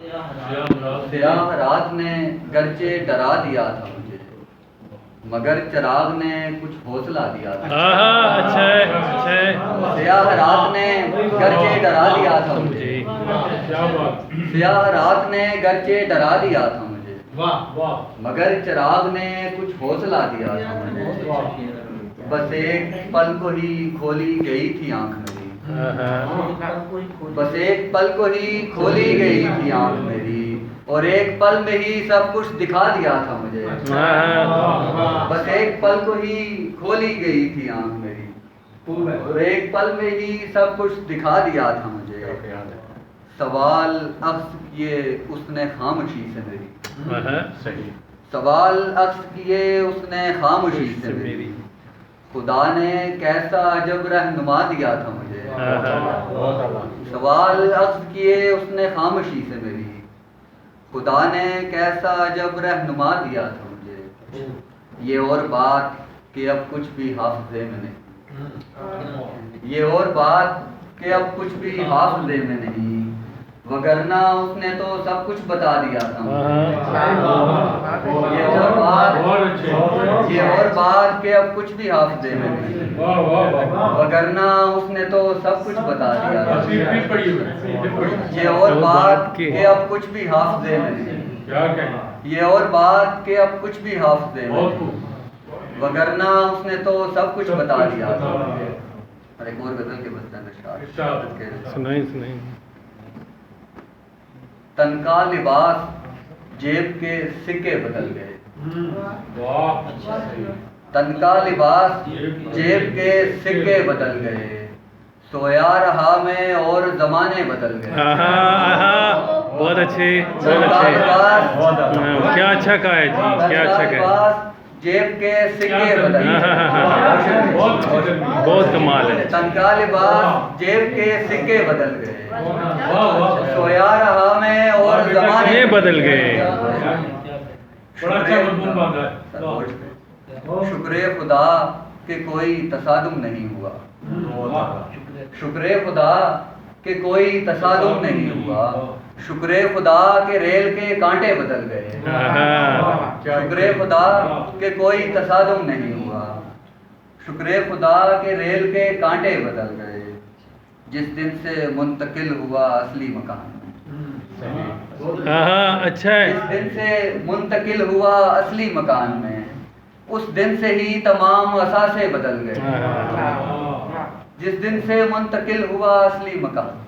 سیاہ رات نے گرچہ ڈرا دیا تھا مجھے، مگر چراغ نے کچھ حوصلہ دیا تھا۔ اچھا ہے۔ سیاہ رات نے گرچہ ڈرا دیا تھا مجھے، سیاہ رات نے گرچہ ڈرا دیا تھا مجھے، مگر چراغ نے کچھ حوصلہ دیا تھا مجھے۔ بس ایک پل کو ہی کھولی گئی تھی آنکھ میری، بس ایک پل کو ہی کھولی گئی تھی آنکھ میری، اور ایک پل میں ہی سب کچھ دکھا دیا تھا مجھے۔ بس ایک پل کو ہی کھولی گئی تھی آنکھ میری، اور ایک پل میں ہی سب کچھ دکھا دیا تھا مجھے۔ سوال عکس کیے اس نے خاموشی سے میری، سوال عکس کیے اس نے خاموشی سے میری، خدا نے کیسا عجب رہنما دیا تھا مجھے۔ سوال عکس کیے اس نے خاموشی سے میری، خدا نے کیسا عجب رہنما دیا تھا مجھے۔ یہ اور بات کہ اب کچھ بھی حافظے میں نہیں، یہ اور بات کہ اب کچھ بھی حافظے میں نہیں، وگرنہ اس نے تو سب کچھ بتا دیا تھا مجھے۔ یہ اور بات کہ اب کچھ بھی حافظے میں نہیں، وگرنہ اس نے تو سب کچھ بتا دیا تھا۔ یہ اور بات کہ اب کچھ بھی حافظے میں نہیں، یہ اور بات کہ اب کچھ بھی حافظے میں نہیں، وگرنہ اس نے تو سب کچھ بتا دیا تھا۔ اور ایک اور غزل کے بستان سنائیں۔ تن کا لباس جیب کے سکے بدل گئے، تن کا لباس جیب کے سکے بدل گئے، سویا رہا میں اور زمانے بدل گئے۔ بہت اچھے، کیا اچھا کہا ہے جی، کیا اچھا کہا ہے۔ جیب کے سکے بدل گئے، بہت کمال ہے۔ تن کا لباس جیب کے سکے بدل گئے، سویا رہا میں اور زمانے بدل گئے۔ شکر خدا کہ کوئی تصادم نہیں ہوا، شکر خدا کہ کوئی تصادم نہیں ہوا، شکر خدا کہ ریل کے کانٹے بدل گئے، شکر خدا کہ کوئی تصادم نہیں ہوا، شکر خدا کہ ریل کے کانٹے بدل گئے، جس دن سے منتقل ہوا اصلی مکان میں۔ اچھا ہے۔ جس دن سے منتقل ہوا اصلی مکان میں، اس دن سے ہی تمام اثاثے بدل گئے۔ جس دن سے منتقل ہوا اصلی مکان میں،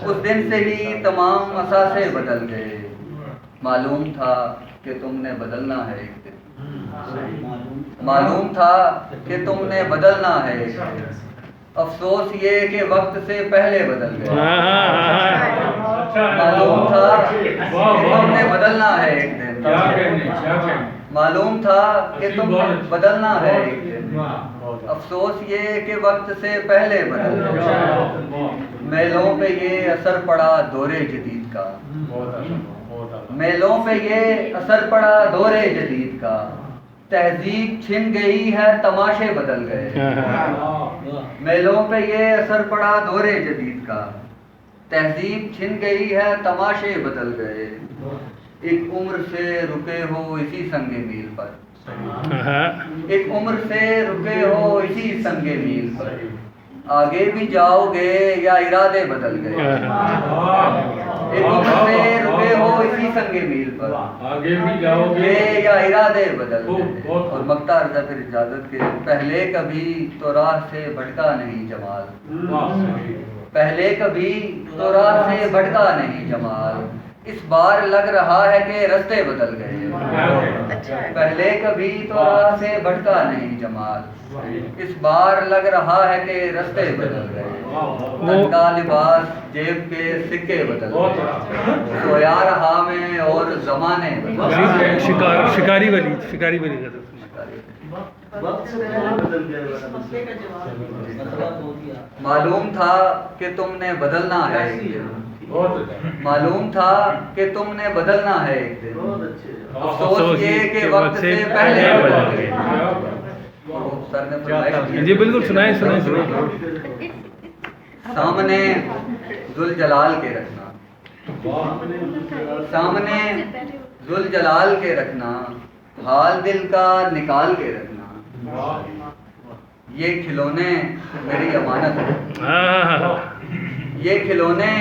اس دن سے ہی تمام اثاثے بدل گئے۔ معلوم تھا کہ تم نے بدلنا ہے ایک دن، معلوم تھا کہ تم نے بدلنا ہے ایک دن، افسوس یہ کہ وقت سے پہلے بدل گئے۔ معلوم تھا کہ تم نے بدلنا ہے ایک دن، معلوم تھا کہ تم نے بدلنا ہے ایک دن، افسوس یہ کہ وقت سے پہلے بدل گئے۔ میلوں پہ یہ اثر پڑا دور جدید کا، میلوں پہ یہ اثر پڑا دور جدید کا، تہذیب چھن گئی ہے تماشے بدل گئے۔ میلوں پہ یہ اثر پڑا دور جدید کا، تہذیب چھن گئی ہے تماشے بدل گئے، ایک عمر سے رکے ہو اسی سنگ میل پر، ایک عمر سے رکے ہو اسی سنگ میل پر، آگے بھی جاؤ گے یا ارادے بدل گئے، ایک عمر سے رکے ہو اسی سنگ میل پر، آگے بھی جاؤ گے یا ارادے بدل گئے۔ اور مقطع عرضہ پھر اجازت کے، پہلے کبھی تو راہ سے بھٹکا نہیں جمال، پہلے کبھی تو راہ سے بھٹکا نہیں جمال، اس بار لگ رہا ہے کہ رستے بدل گئے، پہلے کبھی تو راہ سے بھٹکا نہیں جمال، اس بار لگ رہا ہے کہ رستے بدل گئے، تن کا لباس جیب کے سکے بدل گئے، سویا رہا میں اور زمانے بدل گئے۔ شکاری ولی معلوم تھا کہ تم نے بدلنا ہے ایک دن، معلوم تھا کہ تم نے بدلنا ہے ایک دن، افسوس یہ کہ وقت سے پہلے بدل گئے۔ جی بالکل، سنائیں۔ سامنے ذوالجلال کے رکھنا، سامنے ذل جلال کے رکھنا، حال دل کا نکال کے رکھنا، یہ کھلونے میری امانت ہیں، یہ کھلونے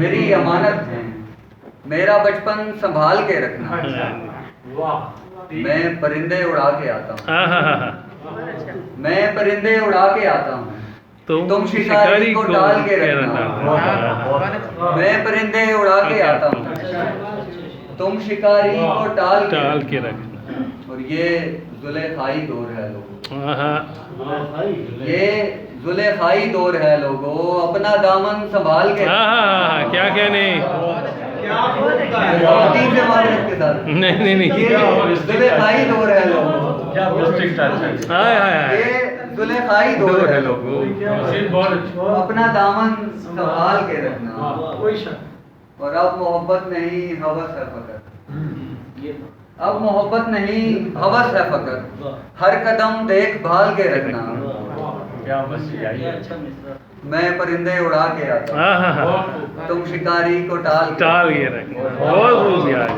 میری امانت ہیں، میرا بچپن سنبھال کے رکھنا، میں پرندے اڑا کے آتا ہوں، میں پرندے اڑا کے آتا ہوں، تم شکاری کو ڈال کے رکھنا، میں پرندے اڑا کے آتا ہوں، تم شکاری کو ڈال کے رکھنا۔ اور یہ زلیخائی دور ہے لوگوں، یہ زلیخائی دور ہے لوگوں، اپنا دامن سنبھال کے کیا کہنے خواتین سے معذرت کے ساتھ، نہیں یہ زلیخائی دور ہے لوگوں، یہ زلیخائی دور ہے لوگوں، اپنا دامن سنبھال کے رکھنا۔ اور اب محبت نہیں ہوس ہے فقط، اب محبت نہیں ہوس ہے فقط، ہر قدم دیکھ بھال کے رکھنا، میں پرندے اڑا کے آتا ہوں، تم شکاری کو ٹال کے رکھنا۔ بہت خوب یار۔